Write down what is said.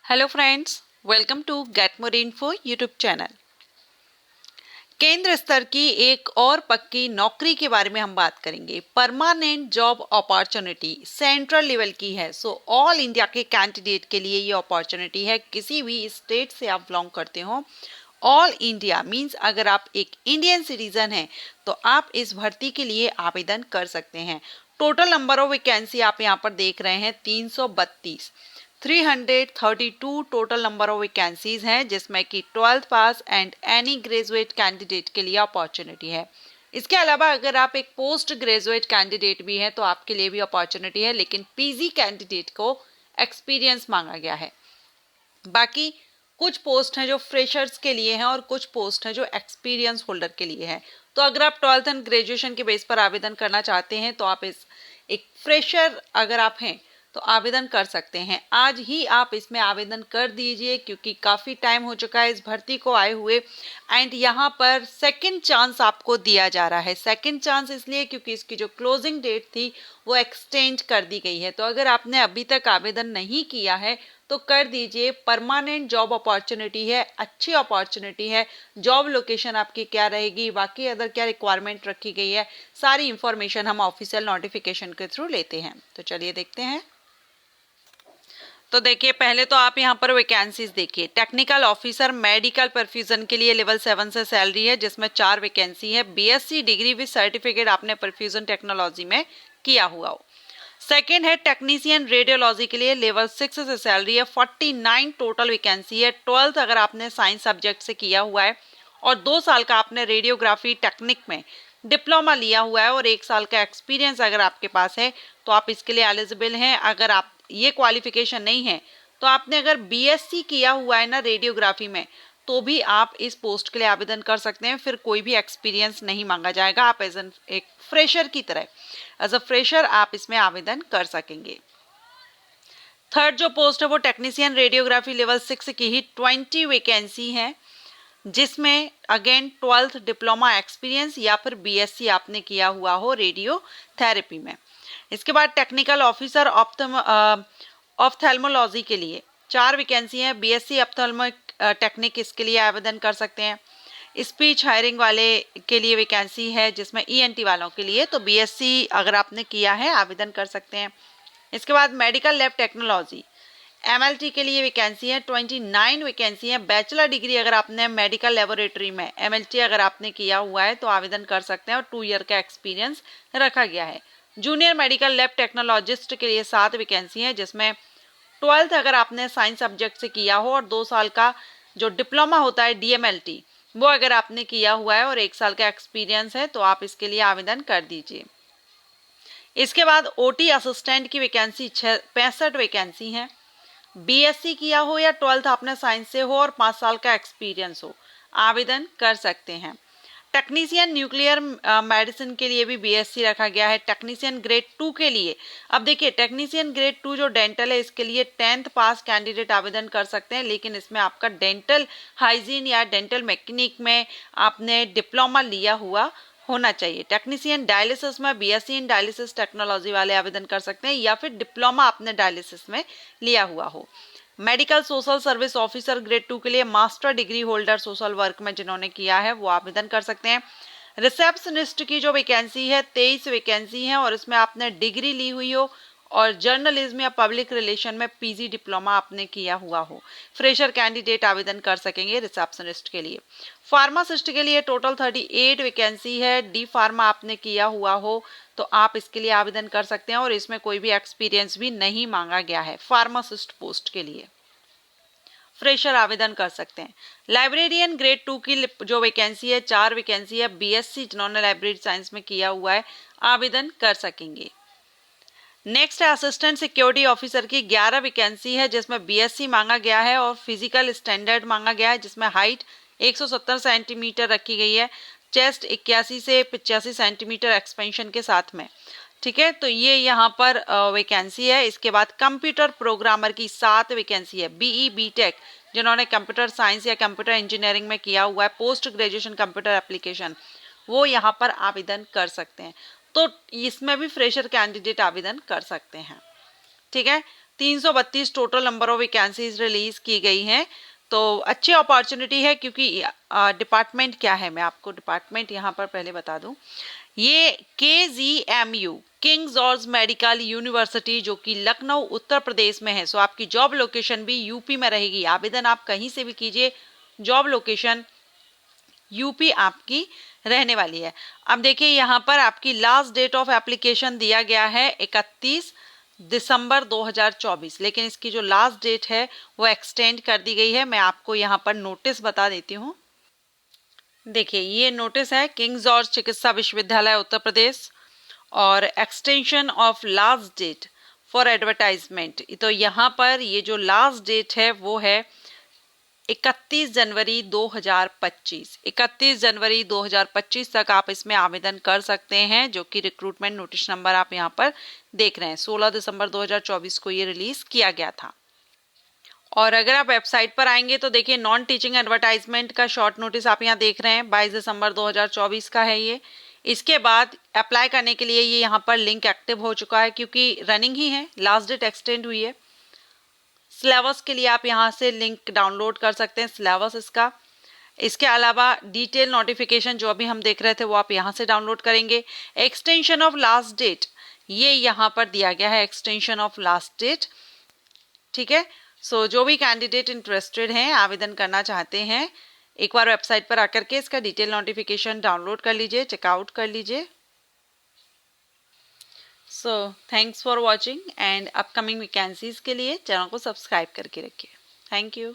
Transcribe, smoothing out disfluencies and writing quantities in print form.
Hello friends, welcome to get more info YouTube channel. केंद्र स्तर की एक और पक्की नौकरी के बारे में हम बात करेंगे। Permanent job opportunity central level की है। सो ऑल इंडिया के कैंडिडेट के लिए ये अपॉर्चुनिटी है। किसी भी स्टेट से आप बिलोंग करते हो, ऑल इंडिया मींस अगर आप एक इंडियन सिटीजन हैं तो आप इस भर्ती के लिए आवेदन कर सकते हैं। टोटल नंबर ऑफ वैकेंसी आप यहाँ पर देख रहे हैं 332। 332 टोटल नंबर ऑफ वैकेंसीज हैं, जिसमें कि 12th pass and any graduate candidate के लिए अपॉर्चुनिटी है। इसके अलावा अगर आप एक पोस्ट ग्रेजुएट कैंडिडेट भी हैं तो आपके लिए भी अपॉर्चुनिटी है, लेकिन पीजी कैंडिडेट को एक्सपीरियंस मांगा गया है। बाकी कुछ पोस्ट हैं जो फ्रेशर्स के लिए हैं और कुछ पोस्ट हैं जो एक्सपीरियंस होल्डर के लिए हैं। तो अगर आप 12th एंड ग्रेजुएशन के बेस पर आवेदन करना चाहते हैं तो आप एक फ्रेशर अगर आप हैं तो आवेदन कर सकते हैं। आज ही आप इसमें आवेदन कर दीजिए, क्योंकि काफ़ी टाइम हो चुका है इस भर्ती को आए हुए। एंड यहाँ पर सेकंड चांस आपको दिया जा रहा है। सेकंड चांस इसलिए क्योंकि इसकी जो क्लोजिंग डेट थी वो एक्सटेंड कर दी गई है। तो अगर आपने अभी तक आवेदन नहीं किया है तो कर दीजिए। परमानेंट जॉब अपॉर्चुनिटी है, अच्छी अपॉर्चुनिटी है। जॉब लोकेशन आपकी क्या रहेगी, बाकी अदर क्या रिक्वायरमेंट रखी गई है, सारी इंफॉर्मेशन हम ऑफिशियल नोटिफिकेशन के थ्रू लेते हैं। तो चलिए देखते हैं। तो देखिए, पहले तो आप यहाँ पर वैकेंसीज देखिए। टेक्निकल ऑफिसर मेडिकल परफ्यूजन के लिए लेवल 7 से सैलरी है, जिसमें 4 वैकेंसी है। बीएससी डिग्री विद सर्टिफिकेट आपने परफ्यूजन टेक्नोलॉजी में किया हुआ हो। सेकेंड है टेक्नीशियन रेडियोलॉजी के लिए लेवल 6 से सैलरी है। 49 टोटल वैकेंसी है। 12th अगर आपने साइंस सब्जेक्ट से किया हुआ है और 2 साल का आपने रेडियोग्राफी टेक्निक में डिप्लोमा लिया हुआ है और 1 साल का एक्सपीरियंस अगर आपके पास है तो आप इसके लिए एलिजिबल हैं। अगर आप ये क्वालिफिकेशन नहीं है तो आपने अगर बीएससी किया हुआ है ना रेडियोग्राफी में, तो भी आप इस पोस्ट के लिए आवेदन कर सकते हैं। फिर कोई भी एक्सपीरियंस नहीं मांगा जाएगा। आप एज एक फ्रेशर की तरह एज अ फ्रेशर आप इसमें आवेदन कर सकेंगे। थर्ड जो पोस्ट है वो टेक्नीशियन रेडियोग्राफी लेवल 6 की ही 20 वैकेंसी है, जिसमें अगेन 12th डिप्लोमा एक्सपीरियंस या फिर बीएससी आपने किया हुआ हो रेडियो थेरेपी में। इसके बाद टेक्निकल ऑफिसर ऑप्थेल्मोलॉजी के लिए 4 वैकेंसी है। बीएससी ऑप्थेल्मिक टेक्निक इसके लिए आवेदन कर सकते हैं। स्पीच हायरिंग वाले के लिए वैकेंसी है, जिसमें ईएनटी वालों के लिए तो बीएससी अगर आपने किया है आवेदन कर सकते हैं। इसके बाद मेडिकल लैब टेक्नोलॉजी एमएलटी के लिए वैकेंसी है। 29 वैकेंसी है। बैचलर डिग्री अगर आपने मेडिकल लेबोरेटरी में एमएलटी अगर आपने किया हुआ है तो आवेदन कर सकते हैं और 2 ईयर का एक्सपीरियंस रखा गया है। जूनियर मेडिकल लैब टेक्नोलॉजिस्ट के लिए 7 वैकेंसी है, जिसमें 12th अगर आपने साइंस सब्जेक्ट से किया हो और 2 साल का जो डिप्लोमा होता है डीएमएलटी वो अगर आपने किया हुआ है और 1 साल का एक्सपीरियंस है तो आप इसके लिए आवेदन कर दीजिए। इसके बाद ओटी असिस्टेंट की वैकेंसी 65 वैकेंसी है। बीएससी किया हो या 12th आपने साइंस से हो और 5 साल का एक्सपीरियंस हो, आवेदन कर सकते हैं। टेक्नीशियन न्यूक्लियर मेडिसिन के लिए भी बीएससी रखा गया है। टेक्नीशियन ग्रेड 2 के लिए, अब देखिए टेक्नीशियन ग्रेड 2 जो डेंटल है इसके लिए 10th पास कैंडिडेट आवेदन कर सकते हैं, लेकिन इसमें आपका डेंटल हाइजीन या डेंटल मैकेनिक में आपने डिप्लोमा लिया हुआ होना चाहिए। टेक्नीशियन डायलिसिस में बीएससी इन डायलिसिस टेक्नोलॉजी वाले आवेदन कर सकते हैं या फिर डिप्लोमा आपने डायलिसिस में लिया हुआ हो। Medical social service officer grade 2 के लिए master degree holder social work में जिन्होंने किया है वो आवेदन कर सकते हैं। रिसेप्शनिस्ट की जो वैकेंसी है 23 वैकेंसी है और इसमें आपने डिग्री ली हुई हो और जर्नलिज्म या पब्लिक रिलेशन में पीजी डिप्लोमा आपने किया हुआ हो। फ्रेशर कैंडिडेट आवेदन कर सकेंगे रिसेप्शनिस्ट के लिए। फार्मासिस्ट के लिए टोटल 38 वैकेंसी है। डी फार्मा आपने किया हुआ हो तो आप इसके लिए आवेदन कर सकते हैं और इसमें कोई भी एक्सपीरियंस भी नहीं मांगा गया है। फार्मासिस्ट पोस्ट के लिए फ्रेशर आवेदन कर सकते हैं। लाइब्रेरियन ग्रेड 2 की जो वैकेंसी है 4 वैकेंसी है। बीएससी जिन्होंने लाइब्रेरी साइंस में किया हुआ है आवेदन कर सकेंगे। नेक्स्ट है असिस्टेंट सिक्योरिटी ऑफिसर की 11 वैकेंसी है, जिसमें बीएससी मांगा गया है और फिजिकल स्टैंडर्ड मांगा गया है, जिसमें हाइट 170 सेंटीमीटर रखी गई है। चेस्ट 81 से 85 सेंटीमीटर एक्सपेंशन के साथ में। ठीक है, तो ये यहाँ पर वैकेंसी है। इसके बाद कंप्यूटर प्रोग्रामर की 7 वैकेंसी है। बीई बीटेक जिन्होंने कंप्यूटर साइंस या कंप्यूटर इंजीनियरिंग में किया हुआ है, पोस्ट ग्रेजुएशन कंप्यूटर एप्लीकेशन, वो यहाँ पर आवेदन कर सकते हैं। तो इसमें भी फ्रेशर कैंडिडेट आवेदन कर सकते हैं। ठीक है, 332 total number of vacancies release की गई हैं। तो अच्छी अपॉर्चुनिटी है, क्योंकि डिपार्टमेंट क्या है, मैं आपको डिपार्टमेंट यहाँ पर पहले बता दूं। ये KGMU king George medical university जो कि लखनऊ उत्तर प्रदेश में है। सो आपकी जॉब लोकेशन भी यूपी में रहेगी। आवेदन आप कहीं से भी कीजिए, जॉब लोकेशन यूपी आपकी रहने वाली है। अब देखिए यहाँ पर आपकी लास्ट डेट ऑफ एप्लीकेशन दिया गया है 31 दिसंबर 2024, लेकिन इसकी जो लास्ट डेट है वो एक्सटेंड कर दी गई है। मैं आपको यहाँ पर नोटिस बता देती हूँ। देखिए ये नोटिस है किंग जॉर्ज चिकित्सा विश्वविद्यालय उत्तर प्रदेश, और extension of last date for advertisement. तो यहाँ पर ये जो लास्ट डेट है वो है 31 जनवरी 2025। 31 जनवरी 2025 तक आप इसमें आवेदन कर सकते हैं, जो कि रिक्रूटमेंट नोटिस नंबर आप यहाँ पर देख रहे हैं। 16 दिसंबर 2024 को ये रिलीज किया गया था। और अगर आप वेबसाइट पर आएंगे तो देखिए नॉन टीचिंग एडवर्टाइजमेंट का शॉर्ट नोटिस आप यहाँ देख रहे हैं, 22 दिसंबर 2024 का है ये। इसके बाद अप्लाई करने के लिए ये यहाँ पर लिंक एक्टिव हो चुका है, क्योंकि रनिंग ही है, लास्ट डेट एक्सटेंड हुई है। सिलेबस के लिए आप यहाँ से लिंक डाउनलोड कर सकते हैं, सिलेबस इसका। इसके अलावा डिटेल नोटिफिकेशन जो अभी हम देख रहे थे वो आप यहाँ से डाउनलोड करेंगे। एक्सटेंशन ऑफ लास्ट डेट ये यहाँ पर दिया गया है, एक्सटेंशन ऑफ लास्ट डेट, ठीक है। सो जो भी कैंडिडेट इंटरेस्टेड हैं, आवेदन करना चाहते हैं, एक बार वेबसाइट पर आकर के इसका डिटेल नोटिफिकेशन डाउनलोड कर लीजिए, चेकआउट कर लीजिए। So thanks for watching, and upcoming vacancies के लिए चैनल को सब्सक्राइब करके रखिए। Thank you.